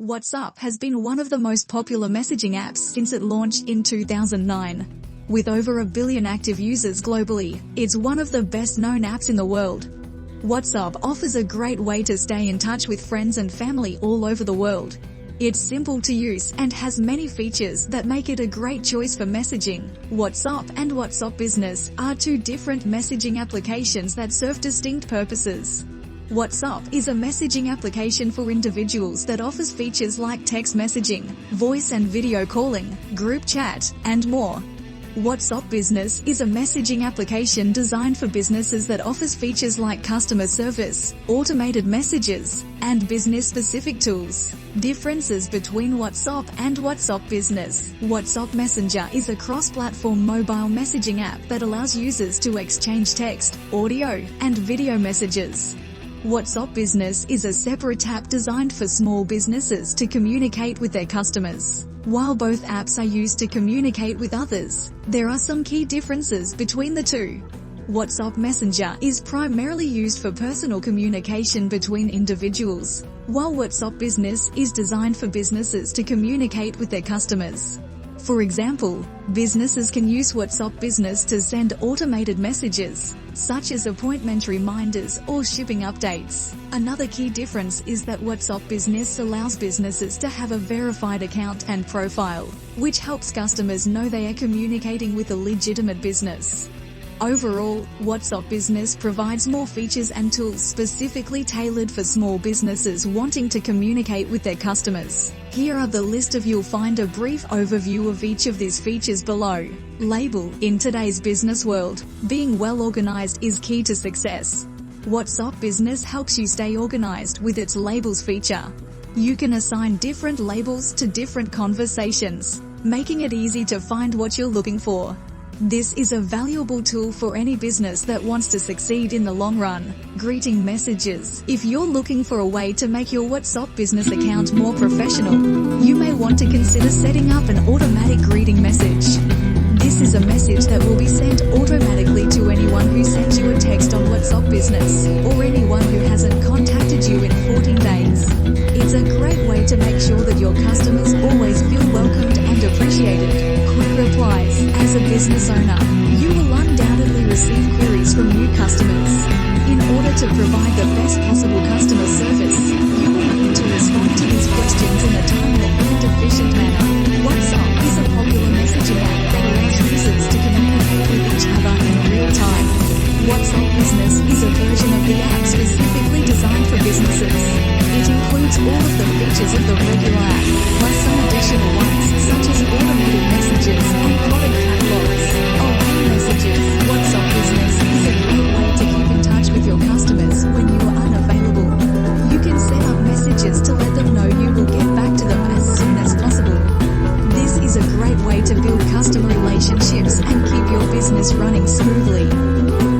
WhatsApp has been one of the most popular messaging apps since it launched in 2009. With over 1 billion active users globally, it's one of the best-known apps in the world. WhatsApp offers a great way to stay in touch with friends and family all over the world. It's simple to use and has many features that make it a great choice for messaging. WhatsApp and WhatsApp Business are two different messaging applications that serve distinct purposes. WhatsApp is a messaging application for individuals that offers features like text messaging, voice and video calling, group chat, and more. WhatsApp Business is a messaging application designed for businesses that offers features like customer service, automated messages, and business-specific tools. Differences between WhatsApp and WhatsApp Business. WhatsApp Messenger is a cross-platform mobile messaging app that allows users to exchange text, audio, and video messages. WhatsApp Business is a separate app designed for small businesses to communicate with their customers. While both apps are used to communicate with others, there are some key differences between the two. WhatsApp Messenger is primarily used for personal communication between individuals, while WhatsApp Business is designed for businesses to communicate with their customers. For example, businesses can use WhatsApp Business to send automated messages, such as appointment reminders or shipping updates. Another key difference is that WhatsApp Business allows businesses to have a verified account and profile, which helps customers know they are communicating with a legitimate business. Overall, WhatsApp Business provides more features and tools specifically tailored for small businesses wanting to communicate with their customers. Here are the list of you'll find a brief overview of each of these features below. Label. In today's business world, being well organized is key to success. WhatsApp Business helps you stay organized with its labels feature. You can assign different labels to different conversations, making it easy to find what you're looking for. This is a valuable tool for any business that wants to succeed in the long run. Greeting messages. If you're looking for a way to make your WhatsApp Business account more professional, you may want to consider setting up an automatic greeting message. This is a message that will be sent automatically to anyone who sends you a text on WhatsApp Business, or anyone who hasn't contacted you in 14 days. It's a great way to make sure that your customers always feel welcomed and appreciated. Quick replies. As a business owner, you will undoubtedly receive queries from new customers. In order to provide the best possible customer service, you will need to respond to these questions in a timely and efficient manner. WhatsApp is a popular messaging app that allows users to communicate with each other in real time. WhatsApp Business is a version of the app specifically designed for businesses. It includes all of the features of the regular app, plus some additional ones such as automated messages and product catalogs. Away messages. WhatsApp Business is a great way to keep in touch with your customers when you are unavailable. You can set up messages to let them know you will get back to them as soon as possible. This is a great way to build customer relationships and keep your business running smoothly.